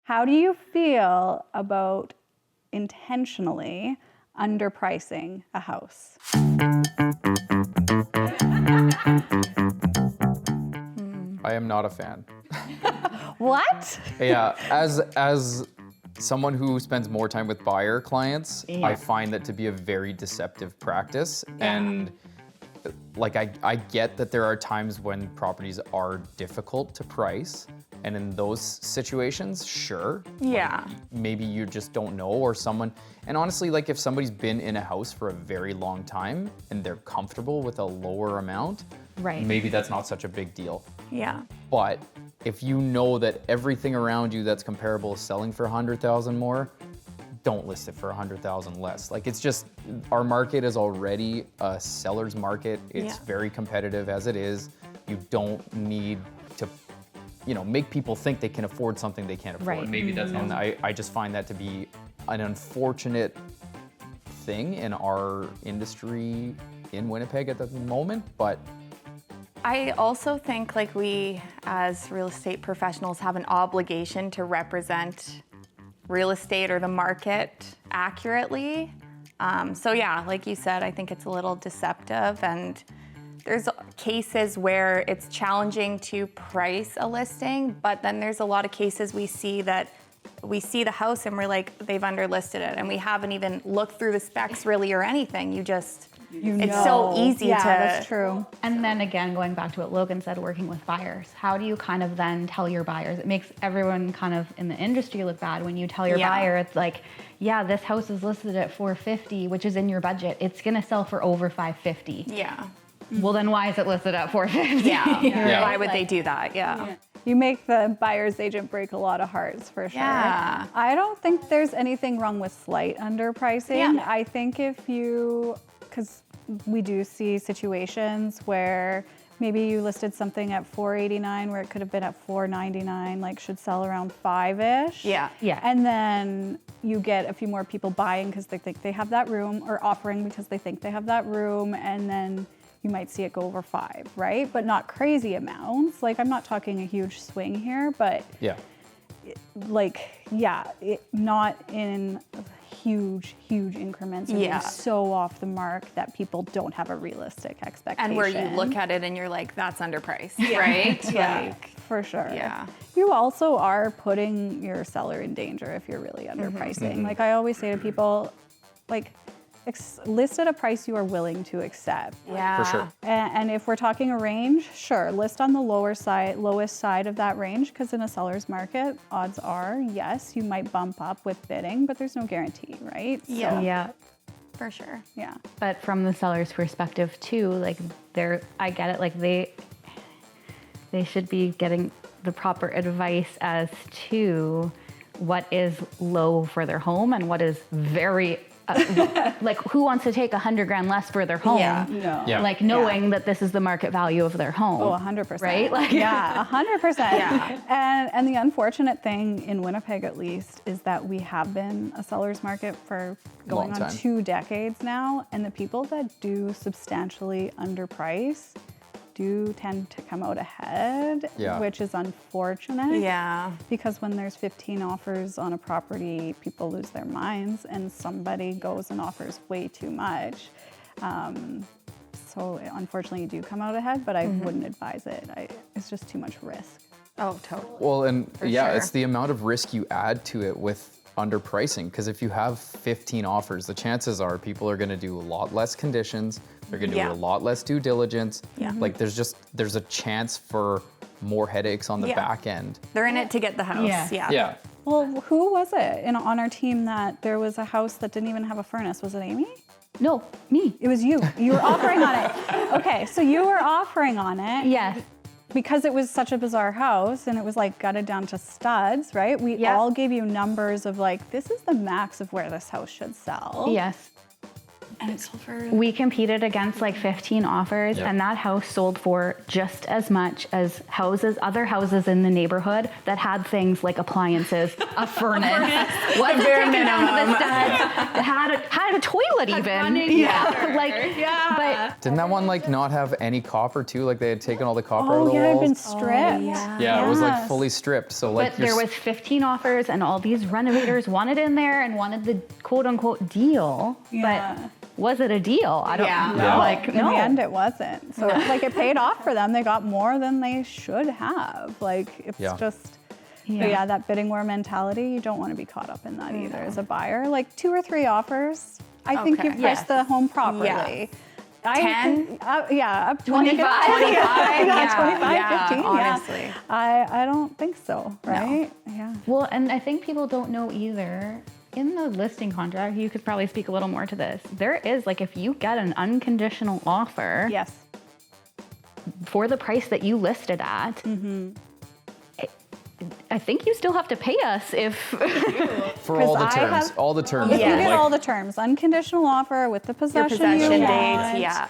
How do you feel about intentionally underpricing a house? I am not a fan. What? Yeah, as someone who spends more time with buyer clients, I find that to be a very deceptive practice. And like I get that there are times when properties are difficult to price. And in those situations, sure. Yeah. Maybe you just don't know, or someone, and honestly, like if somebody's been in a house for a very long time and they're comfortable with a lower amount, Right. maybe that's not such a big deal. Yeah. But if you know that everything around you that's comparable is selling for 100,000 more, don't list it for 100,000 less. Like it's just, our market is already a seller's market. It's very competitive as it is. You don't need to, make people think they can afford something they can't afford. Right. Maybe that's not, I just find that to be an unfortunate thing in our industry in Winnipeg at the moment, but I also think like we as real estate professionals have an obligation to represent real estate or the market accurately. So yeah, like you said, I think it's a little deceptive, and there's cases where it's challenging to price a listing, but then there's a lot of cases we see the house and we're like, they've underlisted it, and we haven't even looked through the specs really or anything. It's so easy to. Yeah, that's true. And then again, going back to what Logan said, working with buyers, how do you kind of then tell your buyers? It makes everyone kind of in the industry look bad when you tell your buyer, it's like, yeah, this house is listed at $450, which is in your budget. It's gonna sell for over $550. Yeah. Well, then why is it listed at $450? Yeah. Yeah. Why would they do that? Yeah. You make the buyer's agent break a lot of hearts, for sure. Yeah. I don't think there's anything wrong with slight underpricing. Yeah. I think because we do see situations where maybe you listed something at $489 where it could have been at $499, like should sell around $5-ish. Yeah. Yeah. And then you get a few more people buying because they think they have that room, or offering because they think they have that room, and then you might see it go over $5, right? But not crazy amounts. Like, I'm not talking a huge swing here, but not in huge increments, and being so off the mark that people don't have a realistic expectation. And where you look at it and you're like, that's underpriced, right? Like, for sure. Yeah. You also are putting your seller in danger if you're really underpricing. Like I always say to people, like, list at a price you are willing to accept. Yeah. for sure. And if we're talking a range, sure, list on the lowest side of that range, because in a seller's market, odds are, yes, you might bump up with bidding, but there's no guarantee, right? Yeah. Yeah. For sure. Yeah. But from the seller's perspective too, like I get it, like they should be getting the proper advice as to what is low for their home and what is very like who wants to take $100,000 less for their home? Yeah. No. Yeah. Like knowing that this is the market value of their home. Oh, 100%. Right? Like, yeah, 100%. Yeah. And the unfortunate thing in Winnipeg, at least, is that we have been a seller's market for going Long on time. 2 decades now, and the people that do substantially underprice do tend to come out ahead, Yeah. which is unfortunate. Yeah. Because when there's 15 offers on a property, people lose their minds, and somebody goes and offers way too much. So unfortunately, you do come out ahead, but I wouldn't advise it. It's just too much risk. Oh, totally. Well, and sure. it's the amount of risk you add to it with underpricing, because if you have 15 offers, the chances are people are going to do a lot less conditions. They're going to do a lot less due diligence. Yeah. Like there's a chance for more headaches on the back end. They're in it to get the house. Yeah. Yeah. Well, who was it on our team that there was a house that didn't even have a furnace? Was it Amy? No, me. It was you. You were offering on it. Okay, so you were offering on it. Yes. Because it was such a bizarre house and it was like gutted down to studs, right? We all gave you numbers of like, this is the max of where this house should sell. Yes. And it sold for We competed against like 15 offers, Yep. and that house sold for just as much as other houses in the neighborhood that had things like appliances, a furnace, wasn't taken down to the studs, had a toilet even. But Didn't that one like not have any copper too? Like they had taken all the copper out of Oh, the yeah, it'd been walls? stripped. Yeah, it was like Yes. fully stripped. So like there was 15 offers, and all these renovators wanted in there and wanted the quote unquote deal. Yeah. But was it a deal? I don't Yeah. know. Yeah. Like, In no. the end, it wasn't. So like it paid off for them. They got more than they should have. Like it's Yeah. just, Yeah. but yeah, that bidding war mentality. You don't want to be caught up in that either as a buyer. Like 2 or 3 offers. I think you Okay. priced Yes. the home properly. Yeah. 10? Yeah, up 25? 25. Yeah, 25, yeah, 15. honestly. Yeah. I don't think so, right? Yeah. Well, and I think people don't know either. In the listing contract, you could probably speak a little more to this. There is, like, if you get an unconditional offer Yes. for the price that you listed at, I think you still have to pay us if. for all the 'Cause I terms, have- all the terms. If you like, get all the terms, unconditional offer with the your possession, possession you dates. want, Yeah.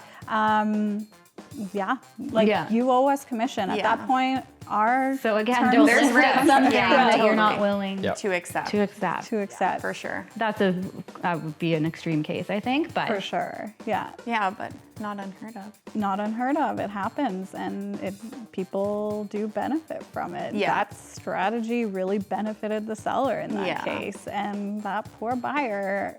Yeah, like Yeah. you owe us commission. At Yeah. that point, our So again, terms don't There's list risk. it something Yeah, that you're not totally. willing Yep. To accept. to accept. to accept For sure. That would be an extreme case, I think. But for sure. Yeah, Yeah, but not unheard of. not unheard of. It happens, and people do benefit from it. Yeah. That strategy really benefited the seller in that Yeah. case, and that poor buyer.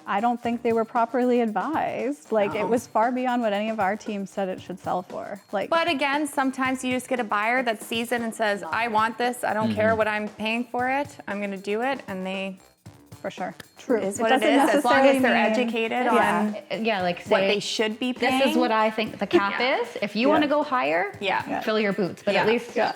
I don't think they were properly advised. Like it No. was far beyond what any of our team said it should sell for. Like, But again, sometimes you just get a buyer that sees it and says, I want this. I don't care what I'm paying for it. I'm going to do it. And they for sure, true. is what it is. As long as they're educated on yeah, like what say, they should be paying. this is what I think the cap Yeah. is. If you want to go higher, Yeah. fill your boots. But Yeah. at least Yeah.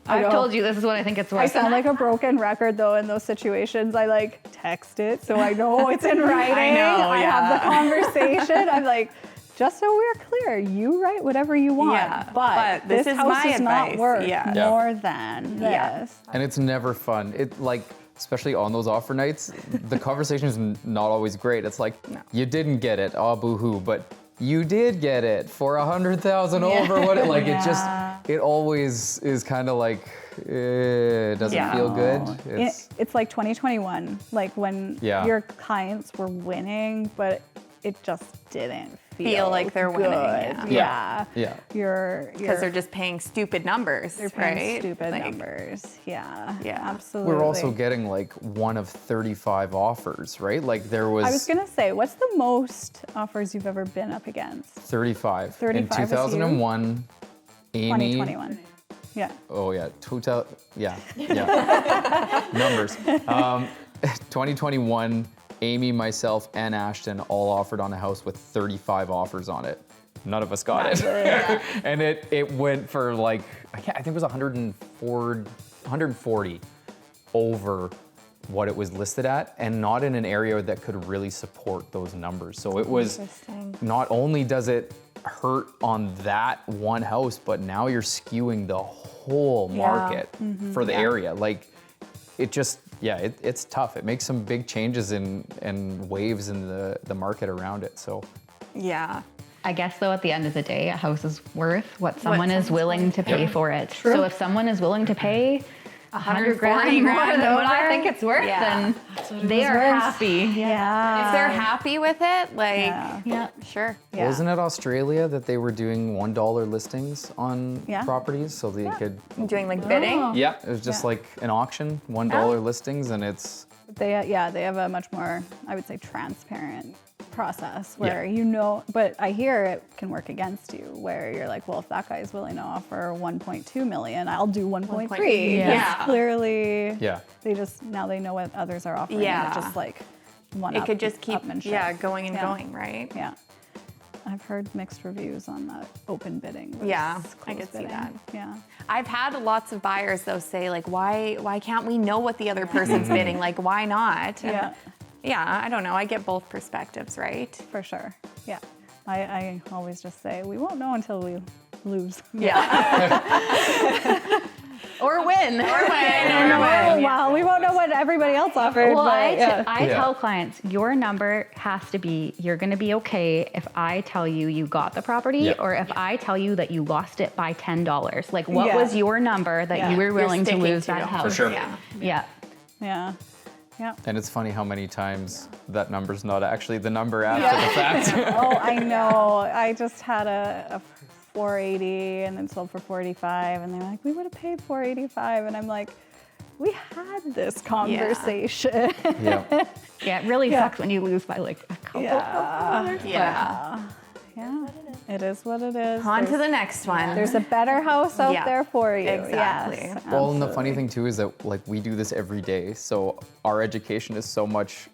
I I've know. told you this is what I think it's worth. I sound like a broken record though in those situations. I like text it so I know it's in writing. I know, I yeah. have the conversation. I'm like, just so we're clear, you write whatever you want. Yeah, but this this is house my is not advice. worth Yeah. Yeah. more than this. And it's never fun. It like, especially on those offer nights, the conversation is not always great. It's like, you didn't get it, oh boo-hoo, but you did get it for 100,000 over. What? Like it just, it always is kind of like, it doesn't feel good. It's like 2021, like when Yeah. your clients were winning, but it just didn't feel like they're winning, good. yeah. Yeah. Yeah. because they're just paying stupid numbers, They're paying right? stupid Like, numbers. Yeah. Yeah. Absolutely. We're also getting like one of 35 offers, right? Like there was, I was gonna say, what's the most offers you've ever been up against? 35. 35 In is you? 2001, Amy. 2021. Yeah. Oh yeah, yeah. Numbers. 2021, Amy, myself, and Ashton all offered on a house with 35 offers on it. None of us got it. And it went for like, I think it was 140 over what it was listed at, and not in an area that could really support those numbers. So it was, Interesting. not only does it hurt on that one house, but now you're skewing the whole market for the area. Like it just, it's tough. It makes some big changes and waves in the market around it. So Yeah. I guess though, at the end of the day, a house is worth what someone is someone's willing to pay for it. So if someone is willing to pay 100 grand 140 more grand than what I over, think it's worth, yeah. then they are happy. Yeah. If they're happy with it, like, Yeah. sure. Yeah. wasn't it Australia that they were doing $1 listings on Yeah. properties so they could? Doing like bidding. Yeah, it was just like an auction, $1 listings, and it's They have a much more, I would say, transparent process where but I hear it can work against you where you're like, well, if that guy's willing to offer 1.2 million, I'll do 1.3. Yeah. Because clearly, Yeah. they know what others are offering. Yeah. And it just like one It could just keep, upmanship. going and Yeah. going, right? Yeah. I've heard mixed reviews on that open bidding. versus Yeah, I closed could see bidding. that. Yeah. I've had lots of buyers though say like, why can't we know what the other person's bidding? Like, why not? And Yeah. yeah, I don't know. I get both perspectives, right? For sure. Yeah. I always just say we won't know until we lose. Yeah. Or win. Or win. Well, we won't know what everybody else offered. Well, but, I Yeah. tell clients, your number has to be, you're going to be okay if I tell you you got the property Yeah. or if I tell you that you lost it by $10. Like, what Yeah. was your number that Yeah. you were You're willing to sticking lose to that it. house? For sure. Yeah. Yeah. yeah. Yeah. And it's funny how many times that number's not actually the number after the fact. Oh, I know. I just had a 480 and then sold for 45, and they're like, we would have paid 485, and I'm like, we had this conversation. Yeah. Yeah, it really sucks when you lose by like a couple of dollars. Yeah. Yeah, it is what it is. On to the next one. There's a better house out Yeah, there for you. exactly. Yes, Well, and the funny thing too is that like we do this every day, so our education is so much,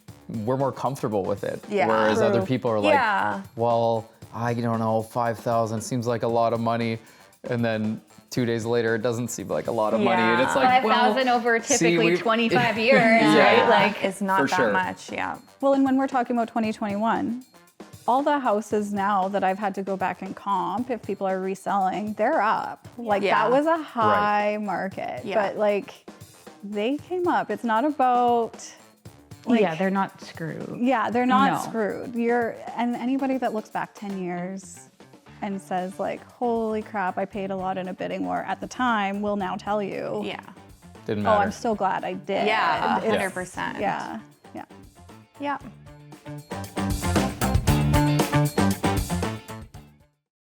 we're more comfortable with it. Yeah. Whereas other True. people are like, Yeah. well, I don't know, 5,000 seems like a lot of money, and then 2 days later it doesn't seem like a lot of money, and it's like, 5,000 well, over see, typically we- 25 years, Yeah. right? Like, it's not For that sure. much. Yeah. Well, and when we're talking about 2021, all the houses now that I've had to go back and comp, if people are reselling, they're up. Like Yeah. that was a high market, Yeah. but like they came up. It's not about. Like, yeah, they're not screwed. Yeah, they're not No. screwed. And anybody that looks back 10 years and says like, holy crap, I paid a lot in a bidding war at the time, will now tell you, Yeah. didn't oh, matter. I'm so glad I did. Yeah. It's- 100%. Yeah, yeah. Yeah.